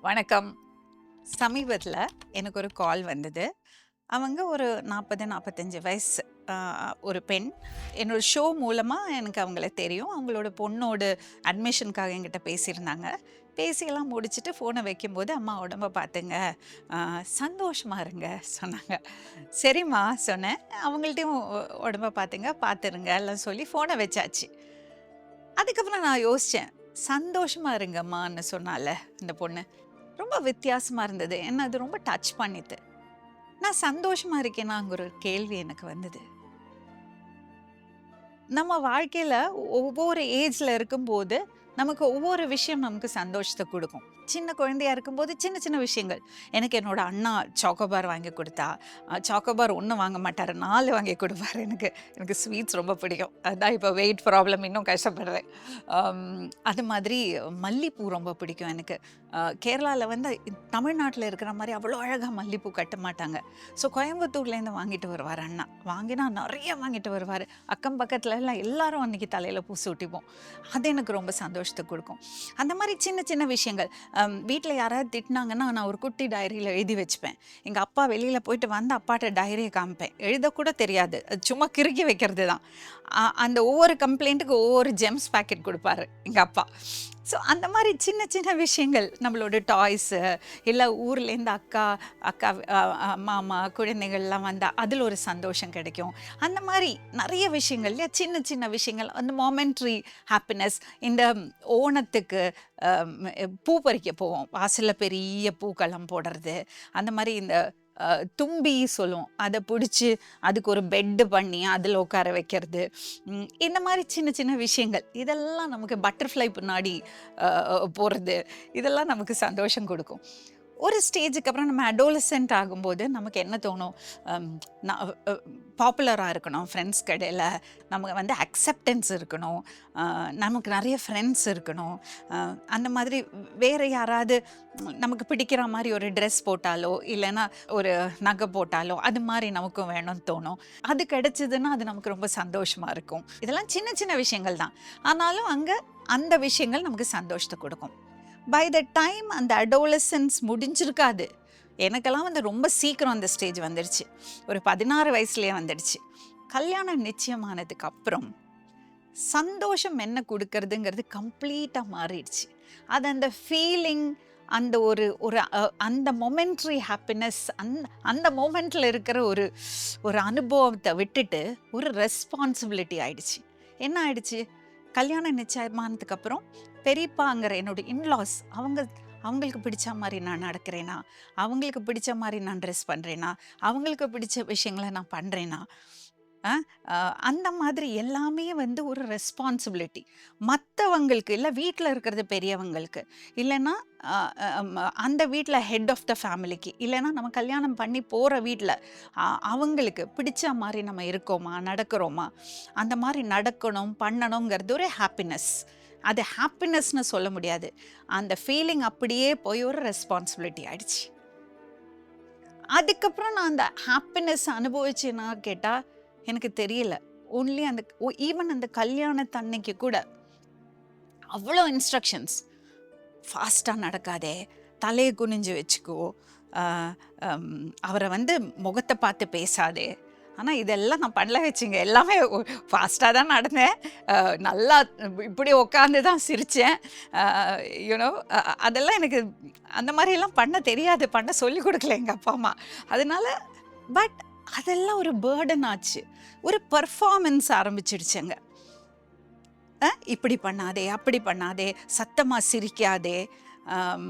வணக்கம். சமீபத்தில எனக்கு ஒரு கால் வந்தது. அவங்க ஒரு 40, 45 வயசு அ ஒரு பெண். என்னோட ஷோ மூலமா எனக்கு அவங்கள தெரியும். அவங்களோட பொண்ணோட அட்மிஷனுக்காக என்கிட்ட பேசியிருந்தாங்க. பேசியெல்லாம் முடிச்சுட்டு ஃபோன வைக்கும்போது, "அம்மா உடம்ப பார்த்துங்க, சந்தோஷமா இருங்க" சொன்னாங்க. "சரிம்மா" சொன்னேன். அவங்கள்ட்டயும் "உடம்ப பார்த்துங்க, பார்த்துருங்க" எல்லாம் சொல்லி ஃபோன வச்சாச்சு. அதுக்கப்புறம் நான் யோசிச்சேன். "சந்தோஷமா இருங்கம்மான்னு" சொன்னால அந்த பொண்ணு. ரொம்ப வித்தியாசமா இருந்தது. என்ன அது ரொம்ப டச் பண்ணித்து. நான் சந்தோஷமா இருக்கேனாங்கிற ஒரு கேள்வி எனக்கு வந்தது. நம்ம வாழ்க்கையில ஒவ்வொரு ஏஜ்ல இருக்கும்போது, நமக்கு ஒவ்வொரு விஷயம் நமக்கு சந்தோஷத்த குடுக்கும். சின்ன குழந்தையா இருக்கும்போது சின்ன சின்ன விஷயங்கள். எனக்கு என்னோட அண்ணா சாக்கோபார் வாங்கி குடுத்தா, சாக்கோபார் 1 வாங்க மாட்டாரு. 4 வாங்கி குடுப்பாரு எனக்கு. எனக்கு ஸ்வீட்ஸ் ரொம்ப பிடிக்கும். அதான் இப்ப வெயிட் ப்ராப்ளம் இன்னும் கஷ்டப்படுறேன். அம் அது மாதிரி மல்லிப்பூ ரொம்ப பிடிக்கும் எனக்கு. கேரளால வந்து தமிழ்நாட்டுல இருக்கிற மாரி அவ்வளோ அழகா மல்லிப்பூ கட்ட மாட்டாங்க. ஸோ கோயம்புத்தூர்லேருந்து வாங்கிட்டு வருவாரு அண்ணா. வாங்கினா நெறைய வாங்கிட்டு வருவாரு. அக்கம் பக்கத்துல எல்லாம் எல்லாரும் அன்னைக்கு தலையில பூ சூட்டிப்போம். அது எனக்கு ரொம்ப சந்தோஷத்த குடுக்கும். அந்த மாரி சின்ன சின்ன விஷயங்கள். வீட்ல யாராவது திட்டினாங்கன்னா, நான் ஒரு குட்டி டைரியில எழுதி வச்சுப்பேன். எங்க அப்பா வெளியில போயிட்டு வந்து அப்பாட்ட டைரிய காமிப்பேன். எழுதக்கூட தெரியாது. அது சும்மா கிறுக்கி வைக்கிறது தான். அந்த ஒவ்வொரு கம்ப்ளைண்ட்டுக்கு ஒவ்வொரு ஜெம்ஸ் பாக்கெட் குடுப்பாரு எங்க அப்பா. ஸோ அந்த மாரி சின்ன சின்ன விஷயங்கள் நம்மளோட டாய்ஸு, இல்ல ஊர்லேருந்து அக்கா அக்கா மாமா குழந்தைகள்லாம் வந்தா அதில ஒரு சந்தோஷம் கிடைக்கும். அந்த மாரி நெறைய விஷயங்கள் இல்லையா? சின்ன சின்ன விஷயங்கள் அந்த மொமெண்ட்ரி ஹாப்பினஸ். இந்த ஓணத்துக்கு பூ பறிக்க போவோம். வாசல்ல பெரிய பூக்களம் போடுறது. அந்த மாரி இந்த தும்பி சொல்லுவோம். அத புடிச்சு அதுக்கு ஒரு பெட் பண்ணி அதில உட்கார வைக்கிறது. இந்த மாரி சின்ன சின்ன விஷயங்கள். இதெல்லாம் நமக்கு பட்டர்ஃப்ளை பின்னாடி போறது. இதெல்லாம் நமக்கு சந்தோஷம் குடுக்கும். ஒரு ஸ்டேஜுக்கு அப்புறம் நம்ம அடோலசென்ட் ஆகும்போது நமக்கு என்ன தோணும்? அம் நான் பாப்புலரா இருக்கணும் ஃப்ரெண்ட்ஸ்க்கு இடையில. நமக்கு வந்து அக்செப்டன்ஸ் இருக்கணும். அ நமக்கு நெறைய ஃப்ரெண்ட்ஸ் இருக்கணும். அ அந்த மாதிரி வேற யாராவது நமக்கு பிடிக்கிற மாரி ஒரு ட்ரெஸ் போட்டாலோ, இல்லன்னா ஒரு நகை போட்டாலோ, அது மாரி நமக்கும் வேணும்னு தோணும். அது கிடைச்சதுன்னா, அது நமக்கு ரொம்ப சந்தோஷமா இருக்கும். இதெல்லாம் சின்ன சின்ன விஷயங்கள் தான். ஆனாலும் அங்க அந்த விஷயங்கள் நமக்கு சந்தோஷத்த குடுக்கும். பை த டைம் அந்த அடோலசன்ஸ் முடிஞ்சிருக்காது. எனக்கெல்லாம் வந்து ரொம்ப சீக்கிரம் அந்த ஸ்டேஜ் வந்துடுச்சு. ஒரு 16 வயசுலயே வந்துடுச்சு. கல்யாணம் நிச்சயமானதுக்கு அப்புறம், சந்தோஷம் என்ன குடுக்கறதுங்கிறது கம்ப்ளீட்டா மாறிடுச்சு. அது அந்த ஃபீலிங், அந்த ஒரு ஒரு அந்த மொமெண்ட்ரி ஹாப்பினஸ் அந்த மொமெண்ட்ல இருக்கிற ஒரு ஒரு அனுபவத்த விட்டுட்டு, ஒரு ரெஸ்பான்சிபிலிட்டி ஆயிடுச்சு. என்ன ஆயிடுச்சு? கல்யாணம் நிச்சயமானதுக்கு அப்புறம் பெரியப்பாங்கிற என்னோட இன்லாஸ் அவங்களுக்கு பிடிச்ச மாரி நான் நடக்கிறேனா? அவங்களுக்கு பிடிச்ச மாரி நான் ட்ரெஸ் பண்றேனா? அவங்களுக்கு பிடிச்ச விஷயங்கள நான் பண்றேனா? அ அ அந்த மாதிரி எல்லாமே வந்து ஒரு ரெஸ்பான்சிபிலிட்டி. மத்தவங்களுக்கு இல்ல வீட்ல இருக்கிறது பெரியவங்களுக்கு. இல்லன்னா அ அம் அந்த வீட்ல ஹெட் ஆஃப் த ஃபேமிலிக்கு. இல்லன்னா நம்ம கல்யாணம் பண்ணி போற வீட்ல அவங்களுக்கு பிடிச்ச மாரி நம்ம இருக்கோமா? நடக்கிறோமா? அந்த மாரி நடக்கணும், பண்ணணுங்கிறது ஒரு ஹாப்பினஸ். அது ஹாப்பினஸ்ன்னு சொல்ல முடியாது. அந்த ஃபீலிங் அப்படியே போய் ஒரு ரெஸ்பான்சிபிலிட்டி ஆயிடுச்சு. அதுக்கப்புறம் நான் அந்த ஹாப்பினஸ் அனுபவிச்சேனா கேட்டா, எனக்கு தெரியல. ஒன்லி அந்த ஈவன் அந்த கல்யாணத்தன்னைக்கு கூட அவ்ளோ இன்ஸ்ட்ரக்ஷன்ஸ். ஃபாஸ்ட்டா நடக்காதே, தலைய குனிஞ்சு வச்சுக்கோ, அ அம் அவர வந்து முகத்த பார்த்து பேசாதே. ஆனா இதெல்லாம் நான் பண்ணல வச்சுங்க. எல்லாமே ஃபாஸ்ட்டா தான் நடந்தேன். நல்லா இப்படி உட்காந்து தான் சிரிச்சேன். அ யூ நோ அதெல்லாம் எனக்கு அந்த மாரியெல்லாம் பண்ண தெரியாது. பண்ண சொல்லிக் குடுக்கல எங்க அப்பா, அம்மா. அதனால பட் அதெல்லாம் ஒரு பர்டன் ஆச்சு. ஒரு பெர்ஃபார்மன்ஸ் ஆரம்பிச்சுடுச்சுங்க. இப்படி பண்ணாதே, அப்படி பண்ணாதே, சத்தமா சிரிக்காதே, அம்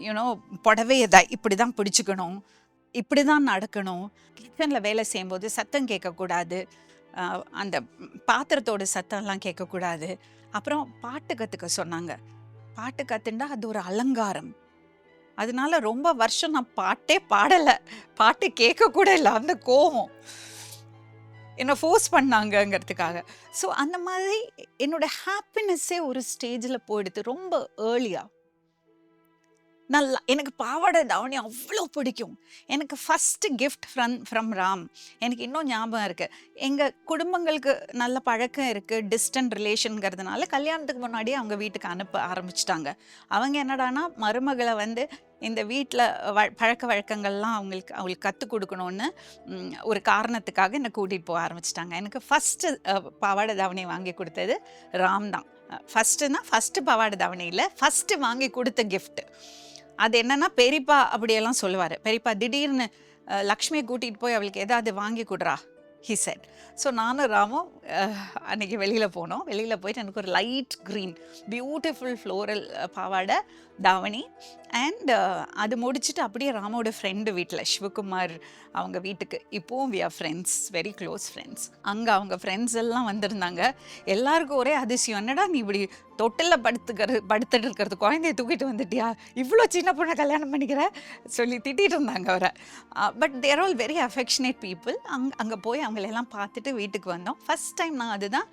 யூ நோ புடவைய இப்படி தான் பிடிச்சுக்கணும், இப்படி தான் நடக்கணும். கிச்சன்ல வேலை செய்யும்போது சத்தம் கேட்கக்கூடாது. அந்த பாத்திரத்தோட சத்தம்லாம் கேட்கக்கூடாது. அப்புறம் பாட்டு கத்துக்க சொன்னாங்க. பாட்டு கத்துண்டா அது ஒரு அலங்காரம். அதனால ரொம்ப வருஷம் நான் பாட்டே பாடல. பாட்டு கேட்க கூட இல்ல. அந்த கோவம். என்ன ஃபோர்ஸ் பண்ணாங்கங்கிறதுக்காக. ஸோ அந்த மாதிரி என்னோட ஹாப்பினஸ்ஸே ஒரு ஸ்டேஜ்ல போயிடுது. ரொம்ப ஏர்லியா. நல்லா எனக்கு பாவாடை தாவணி அவ்வளோ பிடிக்கும். எனக்கு ஃபர்ஸ்ட் கிஃப்ட் ஃப்ரம் ராம். எனக்கு இன்னும் ஞாபகம் இருக்கு. எங்க குடும்பங்களுக்கு நல்ல பழக்கம் இருக்கு. டிஸ்டன்ட் ரிலேஷன்ங்கிறதுனால கல்யாணத்துக்கு முன்னாடியே அவங்க வீட்டுக்கு அனுப்ப ஆரம்பிச்சுட்டாங்க. அவங்க என்னடான்னா மருமகள வந்து இந்த வீட்ல பழக்கவழக்கங்கள்லாம் அவங்களுக்கு கத்துக் குடுக்கணும்னு ஒரு காரணத்துக்காக என்ன கூட்டிட்டு போக ஆரம்பிச்சுட்டாங்க. எனக்கு ஃபர்ஸ்ட் பாவாடை தாவணி வாங்கி குடுத்தது ராம் தான். ஃபர்ஸ்ட் பாவாடை தாவணி இல்ல. ஃபர்ஸ்ட் வாங்கி குடுத்த கிஃப்ட். அது என்னன்னா பெரியப்பா அப்படியெல்லாம் சொல்லுவாரு. பெரியப்பா திடீர்னு லக்ஷ்மிய கூட்டிட்டு போய் அவளுக்கு ஏதாவது வாங்கி குடுறா ஹி செட். ஸோ நானும் ராமும் அன்னைக்கு வெளியில போனோம். வெளியில போயிட்டு எனக்கு ஒரு லைட் கிரீன் பியூட்டிஃபுல் ஃப்ளோரல் பாவாடை தாவணி அண்ட் அது முடிச்சுட்டு அப்படியே ராமோட ஃப்ரெண்டு வீட்டில் சிவகுமார் அவங்க வீட்டுக்கு இப்போவும் we are friends, very close friends. அங்கே அவங்க ஃப்ரெண்ட்ஸ் எல்லாம் வந்திருந்தாங்க. எல்லாருக்கும் ஒரே அதிசயம், என்னடா நீ இப்படி தொட்டில் படுத்துட்டு இருக்கிறது, குழந்தைய தூக்கிட்டு வந்துட்டியா, இவ்வளோ சின்ன பொண்ணை கல்யாணம் பண்ணிக்கிற சொல்லி திட்டிகிட்டு இருந்தாங்க அவரை. But they're all very affectionate people. அங்கே போய் அவங்களெல்லாம் பார்த்துட்டு வீட்டுக்கு வந்தோம். ஃபஸ்ட் டைம் நான் அதுதான்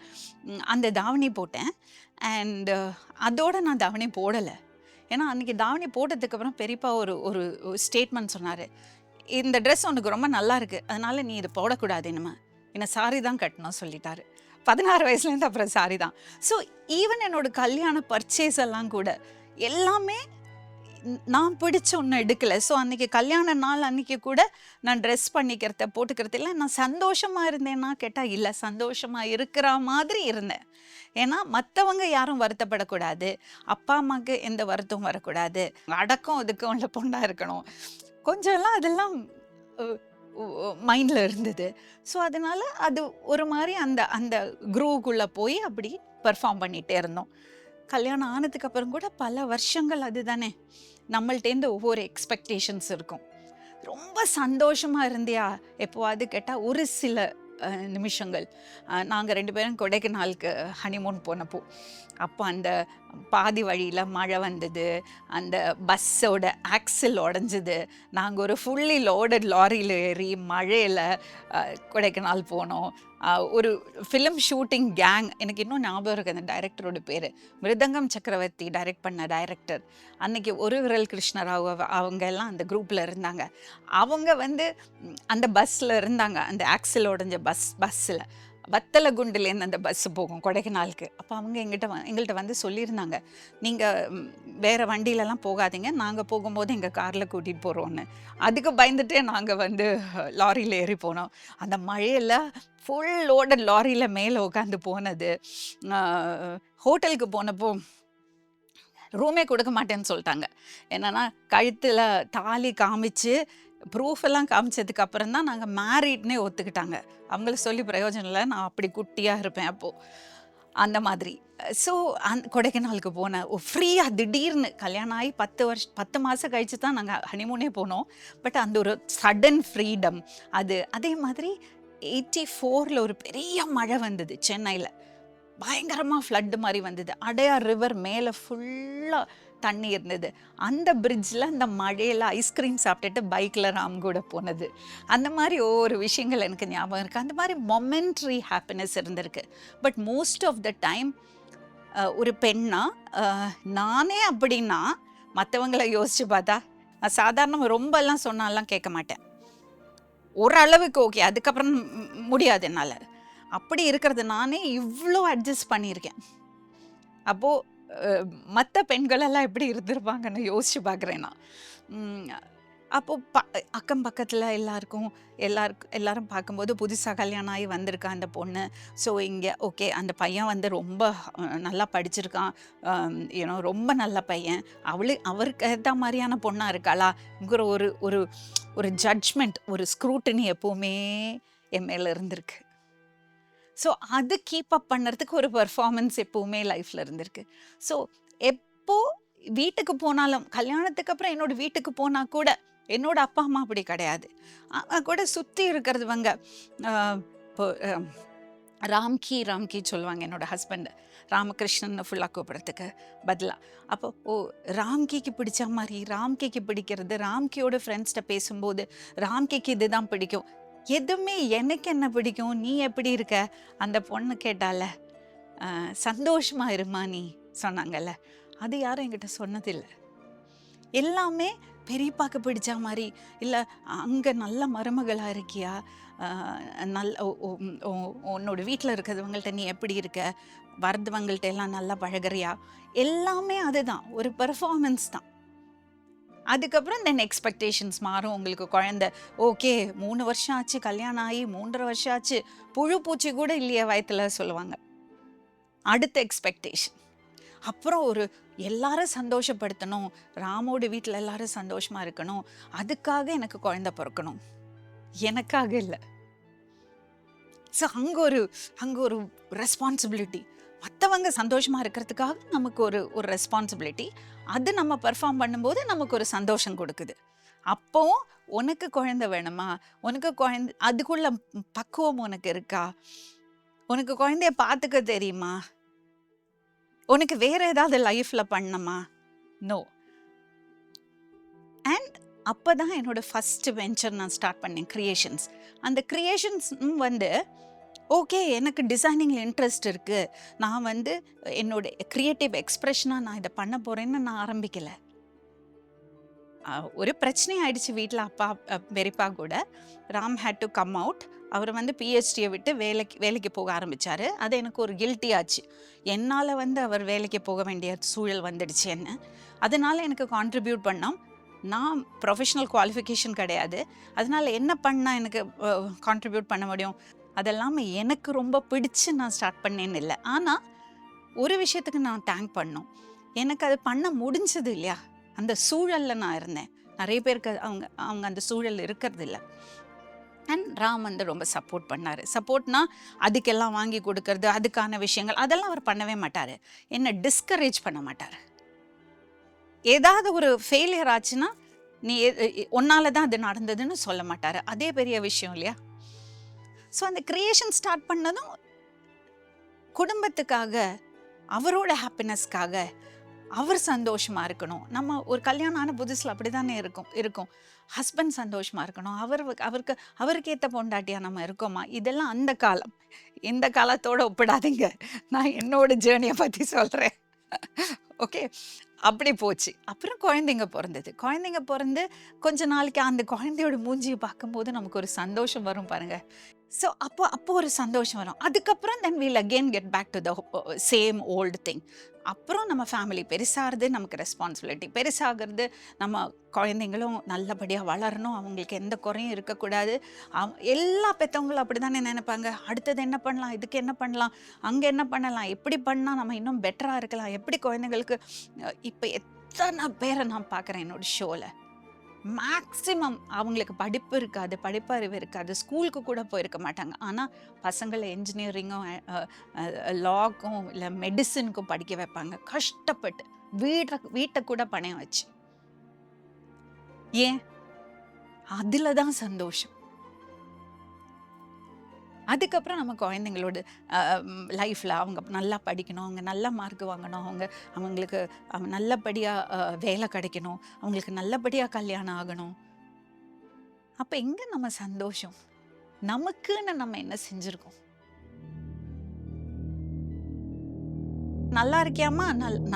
அந்த தாவணி போட்டேன். அண்ட் அதோடு நான் தாவணி போடலை. ஏன்னா அன்றைக்கி தாவணி போட்டதுக்கப்புறம் பெரியப்பா ஒரு ஸ்டேட்மெண்ட் சொன்னார், இந்த ட்ரெஸ் உனக்கு ரொம்ப நல்லா இருக்குது, அதனால் நீ இது போடக்கூடாது, என்ன சாரி தான் கட்டணும் சொல்லிட்டாரு. 16 வயசுலேருந்து அப்புறம் சாரி தான். ஸோ ஈவன் என்னோட கல்யாண பர்ச்சேஸ் எல்லாம் கூட எல்லாமே நான் பிடிச்ச ஒன்று எடுக்கலை. ஸோ அன்றைக்கி கல்யாண நாள் அன்றைக்கி கூட நான் ட்ரெஸ் பண்ணிக்கிறத போட்டுக்கிறது இல்லை. நான் சந்தோஷமாக இருந்தேன்னா கேட்டால் இல்லை, சந்தோஷமாக இருக்கிற மாதிரி இருந்தேன். ஏன்னா மற்றவங்க யாரும் வருத்தப்படக்கூடாது, அப்பா அம்மாவுக்கு எந்த வருத்தம் வரக்கூடாது, அடக்கம் ஒதுக்கம் உள்ள பொண்ணாக இருக்கணும், கொஞ்சம்லாம் அதெல்லாம் மைண்டில் இருந்தது. ஸோ அதனால் அது ஒரு மாதிரி அந்த அந்த குரூவுக்குள்ளே போய் அப்படி பெர்ஃபார்ம் பண்ணிகிட்டே இருந்தோம். கல்யாணம் ஆனதுக்கப்புறம் கூட பல வருஷங்கள் அது தானே நம்மள்டேருந்து ஒவ்வொரு எக்ஸ்பெக்டேஷன்ஸ் இருக்கும். ரொம்ப சந்தோஷமாக இருந்தியா எப்போவாது கேட்டால் ஒரு சில நிமிஷங்கள். நாங்கள் 2 பேரும் கொடைக்கானலுக்கு ஹனிமூன் போனப்போ, அப்போ அந்த பாதி வழியில் மழை வந்தது, அந்த பஸ்ஸோட ஆக்சில் உடஞ்சிது, நாங்கள் ஒரு ஃபுல்லி லோடட் லாரியில் ஏறி மழையில் கொடைக்கானல் போனோம். ஒரு ஃபிலிம் ஷூட்டிங் கேங், எனக்கு இன்னும் ஞாபகம் இருக்குது அந்த டைரக்டரோட பேர், மிருதங்கம் சக்கரவர்த்தி டைரக்ட் பண்ண டைரக்டர். அன்றைக்கி ஒரு விரல் கிருஷ்ணராவ் அவங்க எல்லாம் அந்த குரூப்பில் இருந்தாங்க. அவங்க வந்து அந்த பஸ்ஸில் இருந்தாங்க, அந்த ஆக்சில் உடஞ்ச பஸ்ஸில். வத்தலகுண்டுலேருந்து அந்த பஸ்ஸு போகும் கொடைக்கானலுக்கு. அப்போ அவங்க எங்கள்கிட்ட வந்து சொல்லியிருந்தாங்க, நீங்கள் வேறு வண்டியிலலாம் போகாதீங்க, நாங்கள் போகும்போது எங்கள் காரில் கூட்டிகிட்டு போகிறோன்னு. அதுக்கு பயந்துட்டே நாங்கள் வந்து லாரியில் ஏறி போனோம். அந்த மழையில் ஃபுல் லோடட் லாரியில் மேலே உட்காந்து போனது. ஹோட்டலுக்கு போனப்போ ரூமே கொடுக்க மாட்டேன்னு சொல்லிட்டாங்க. என்னென்னா கழுத்தில் தாலி காமிச்சு ப்ரூஃப் எல்லாம் காமிச்சதுக்கு அப்புறம் தான் நாங்கள் மேரிட்னே ஒத்துக்கிட்டாங்க. அவங்கள சொல்லி பிரயோஜனம் இல்லை, நான் அப்படி குட்டியாக இருப்பேன் அப்போது, அந்த மாதிரி. ஸோ கொடைக்கானலுக்கு போனேன் ஃப்ரீயாக. திடீர்னு கல்யாணம் ஆகி 10 மாதம் கழிச்சு தான் நாங்கள் ஹனிமூனே போனோம். பட் அந்த ஒரு சடன் ஃப்ரீடம் அது. அதே மாதிரி 84 ஒரு பெரிய மழை வந்தது சென்னையில், பயங்கரமாக ஃப்ளட்டு மாதிரி வந்தது. அடையார் ரிவர் மேலே ஃபுல்லாக தண்ணி இருந்தது. அந்த பிரிட்ஜில் அந்த மழையில் ஐஸ்கிரீம் சாப்பிட்டுட்டு பைக்கில் ராம் கூட போனது. அந்த மாதிரி ஒவ்வொரு விஷயங்கள் எனக்கு ஞாபகம் இருக்குது. அந்த மாதிரி மொமெண்ட்ரி ஹாப்பினஸ் இருந்திருக்கு. But most of the time ஒரு பெண்ணா நானே அப்படின்னா மற்றவங்களை யோசித்து பார்த்தா நான் சாதாரண ரொம்பலாம் சொன்னாலாம் கேட்க மாட்டேன். ஓரளவுக்கு ஓகே, அதுக்கப்புறம் முடியாது என்னால். அப்படி இருக்கிறது நானே இவ்வளோ அட்ஜஸ்ட் பண்ணியிருக்கேன். அப்போது மற்ற பெண்களெல்லாம் எப்படி இருந்திருப்பாங்கன்னு யோசிச்சு பார்க்குறேன் நான். அப்போது அக்கம் பக்கத்தில் எல்லாரும் பார்க்கும்போது புதுசாக கல்யாணம் ஆகி வந்திருக்கா அந்த பொண்ணு. ஸோ இங்கே ஓகே, அந்த பையன் வந்து ரொம்ப நல்லா படிச்சிருக்கான், ரொம்ப நல்ல பையன், அவருக்கு ஏற்ற மாதிரியான பொண்ணாக இருக்காளாங்கிற ஒரு ஜட்ஜ்மெண்ட், ஒரு ஸ்க்ரூட்டினி எப்போவுமே என் மேலே இருந்திருக்கு. ஸோ அது கீப் அப் பண்ணுறதுக்கு ஒரு பெர்ஃபார்மன்ஸ் எப்போவுமே லைஃப்பில் இருந்திருக்கு. ஸோ எப்போ வீட்டுக்கு போனாலும், கல்யாணத்துக்கு அப்புறம் என்னோட வீட்டுக்கு போனால் கூட என்னோட அப்பா அம்மா அப்படி கிடையாது. கூட சுற்றி இருக்கிறதுவங்க இப்போ ராம்கி சொல்லுவாங்க என்னோட ஹஸ்பண்டு, ராமகிருஷ்ணன் ஃபுல்லாக கூப்பிட்றதுக்கு பதிலாக. அப்போ ராம்கிக்கு பிடிச்ச மாதிரி ராம்கிக்கு பிடிக்கிறது, ராம்கியோட ஃப்ரெண்ட்ஸ்கிட்ட பேசும்போது ராம்கிக்கு இது தான் பிடிக்கும், எதுவுமே எனக்கு என்ன பிடிக்கும், நீ எப்படி இருக்க, அந்த பொண்ணு கேட்டால சந்தோஷமா இருமா நீ சொன்னாங்கல்ல, அது யாரும் என்கிட்ட சொன்னதில்லை. எல்லாமே பெரியப்பாக்கு பிடிச்ச மாதிரி, இல்லை அங்கே நல்ல மருமகளாக இருக்கியா, நல்ல உன்னோட வீட்டில் இருக்கிறவங்கள்ட்ட நீ எப்படி இருக்க, வரதுவங்கள்ட்ட எல்லாம் நல்லா பழகுறியா, எல்லாமே அதுதான், ஒரு பெர்ஃபார்மன்ஸ் தான். அதுக்கப்புறம் தென் எக்ஸ்பெக்டேஷன்ஸ் மாறும். உங்களுக்கு குழந்தை ஓகே 3 வருஷம் ஆச்சு, கல்யாணம் ஆகி 3.5 வருஷம் ஆச்சு, புழு பூச்சி கூட இல்லையே வயத்துல சொல்லுவாங்க. அடுத்த எக்ஸ்பெக்டேஷன். அப்புறம் ஒரு எல்லாரும் சந்தோஷப்படுத்தணும், ராமோட வீட்டில் எல்லாரும் சந்தோஷமா இருக்கணும், அதுக்காக எனக்கு குழந்தை பிறக்கணும், எனக்காக இல்லை. ஸோ அங்கே ஒரு ரெஸ்பான்சிபிலிட்டி, மற்றவங்க சந்தோஷமா இருக்கிறதுக்காக நமக்கு ஒரு ரெஸ்பான்சிபிலிட்டி. அது நம்ம பெர்ஃபார்ம் பண்ணும்போது நமக்கு ஒரு சந்தோஷம் கொடுக்குது. அப்போ உனக்கு குழந்தை வேணுமா, உனக்கு குழந்தை அதுக்குள்ள பக்குவம் உனக்கு இருக்கா, உனக்கு குழந்தைய பார்த்துக்க தெரியுமா, உனக்கு வேற ஏதாவது லைஃப்ல பண்ணமா, நோ. அண்ட் அப்போதான் என்னோட ஃபர்ஸ்ட் வெஞ்சர் நான் ஸ்டார்ட் பண்ணேன், கிரியேஷன்ஸ். அந்த கிரியேஷன்ஸ் ஓகே எனக்கு டிசைனிங்கில் இன்ட்ரெஸ்ட் இருக்குது, நான் என்னோட க்ரியேட்டிவ் எக்ஸ்ப்ரெஷனாக நான் இதை பண்ண போகிறேன்னு நான் ஆரம்பிக்கலை. ஒரு பிரச்சனை ஆயிடுச்சு வீட்டில், அப்பா பெரியப்பா கூட. Ram had to come out. அவர் பிஹெச்டியை விட்டு வேலைக்கு போக ஆரம்பித்தார். அது எனக்கு ஒரு கில்ட்டி ஆச்சு. என்னால் அவர் வேலைக்கு போக வேண்டிய சூழல் வந்துடுச்சு என்ன. அதனால் எனக்கு கான்ட்ரிபியூட் பண்ணோம். நான் ப்ரொஃபஷ்னல் குவாலிஃபிகேஷன் கிடையாது, அதனால் என்ன பண்ணால் எனக்கு கான்ட்ரிபியூட் பண்ண முடியும், அதெல்லாம் எனக்கு ரொம்ப பிடிச்சு நான் ஸ்டார்ட் பண்ணேன்னு இல்லை. ஆனால் ஒரு விஷயத்துக்கு நான் தேங்க் பண்ணோம், எனக்கு அது பண்ண முடிஞ்சது இல்லையா, அந்த சூழலில் நான் இருந்தேன். நிறைய பேருக்கு அவங்க அந்த சூழல் இருக்கிறது இல்லை. அண்ட் ராம் ரொம்ப சப்போர்ட் பண்ணார். சப்போர்ட்னா அதுக்கெல்லாம் வாங்கி கொடுக்கறது, அதுக்கான விஷயங்கள் அதெல்லாம் அவர் பண்ணவே மாட்டார். என்னை டிஸ்கரேஜ் பண்ண மாட்டார். ஏதாவது ஒரு ஃபெயிலியர் ஆச்சுன்னா நீ ஒன்னால தான் அது நடந்ததுன்னு சொல்ல மாட்டார். அதே பெரிய விஷயம் இல்லையா. ஸோ அந்த கிரியேஷன் ஸ்டார்ட் பண்ணதும் குடும்பத்துக்காக, அவரோட ஹாப்பினஸ்க்காக, அவர் சந்தோஷமாக இருக்கணும். நம்ம ஒரு கல்யாணம் ஆன புதுசில் அப்படி தானே இருக்கும். ஹஸ்பண்ட் சந்தோஷமாக இருக்கணும், அவருக்கு ஏற்ற பொண்டாட்டியாக நம்ம இருக்கோமா, இதெல்லாம் அந்த காலம். இந்த காலத்தோடு ஒப்பிடாதீங்க, நான் என்னோட ஜேர்னியை பற்றி சொல்கிறேன். ஓகே, அப்படி போச்சு. அப்புறம் குழந்தைங்க பிறந்து கொஞ்ச நாளைக்கு அந்த குழந்தையோட மூஞ்சியை பார்க்கும்போது நமக்கு ஒரு சந்தோஷம் வரும் பாருங்க. ஸோ அப்போ ஒரு சந்தோஷம் வரும். அதுக்கப்புறம் then we'll again get back to the same old thing. அப்புறம் நம்ம ஃபேமிலி பெருசாகிறது, நமக்கு ரெஸ்பான்சிபிலிட்டி பெருசாகிறது, நம்ம குழந்தைங்களும் நல்லபடியாக வளரணும், அவங்களுக்கு எந்த குறையும் இருக்கக்கூடாது. எல்லா பெற்றவங்களும் அப்படி தானே நினைப்பாங்க. அடுத்தது என்ன பண்ணலாம், இதுக்கு என்ன பண்ணலாம், அங்கே என்ன பண்ணலாம், எப்படி பண்ணால் நம்ம இன்னும் பெட்டராக இருக்கலாம், எப்படி குழந்தைங்களுக்கு. இப்போ எத்தனை பேரை நான் பார்க்குறேன் என்னோட ஷோவில், மேக்ஸிமம் அவங்களுக்கு படிப்பறிவு இருக்காது, ஸ்கூலுக்கு கூட போயிருக்க மாட்டாங்க. ஆனால் பசங்களை என்ஜினியரிங்கும் லாக்கும் இல்லை மெடிசனுக்கும் படிக்க வைப்பாங்க கஷ்டப்பட்டு, வீட்டை கூட பணம் வச்சு. ஏன்? அதில் தான் சந்தோஷம். அதுக்கப்புறம் நம்ம குழந்தைங்களோட லைஃப்பில் அவங்க நல்லா படிக்கணும், அவங்க நல்ல மார்க் வாங்கணும், அவங்களுக்கு நல்லபடியாக வேலை கிடைக்கணும், அவங்களுக்கு நல்லபடியாக கல்யாணம் ஆகணும். அப்போ எங்கே நம்ம சந்தோஷம்? நமக்குன்னு நம்ம என்ன செஞ்சுருக்கோம்? நல்லா இருக்கியாமா?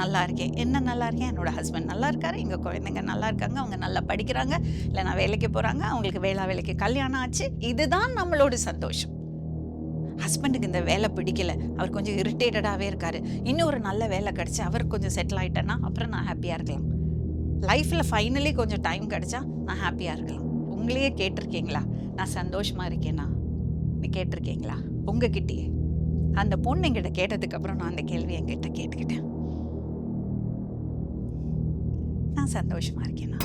நல்லா இருக்கேன். என்ன நல்லா இருக்கேன்? என்னோட ஹஸ்பண்ட் நல்லா இருக்காரு, எங்கள் குழந்தைங்க நல்லா இருக்காங்க, அவங்க நல்லா படிக்கிறாங்க, இல்லை நான் வேலைக்கு போகிறாங்க, அவங்களுக்கு வேலைக்கு கல்யாணம் ஆச்சு. இதுதான் நம்மளோட சந்தோஷம். ஹஸ்பண்டுக்கு இந்த வேலை பிடிக்கல, அவர் கொஞ்சம் இரிட்டேட்டடாகவே இருக்காரு, இன்னும் ஒரு நல்ல வேலை கிடச்சி அவர் கொஞ்சம் செட்டில் ஆகிட்டேன்னா அப்புறம் நான் ஹாப்பியாக இருக்கலாம். லைஃப்பில் ஃபைனலி கொஞ்சம் டைம் கிடச்சா நான் ஹாப்பியாக இருக்கலாம். உங்களையே கேட்டிருக்கீங்களா, நான் சந்தோஷமாக இருக்கேனா? நீ கேட்டிருக்கீங்களா? உங்ககிட்டயே. அந்த பொண்ணு என்கிட்ட கேட்டதுக்கப்புறம் நான் அந்த கேள்வி என்கிட்ட கேட்டுக்கிட்டேன், நான் சந்தோஷமாக இருக்கேனா?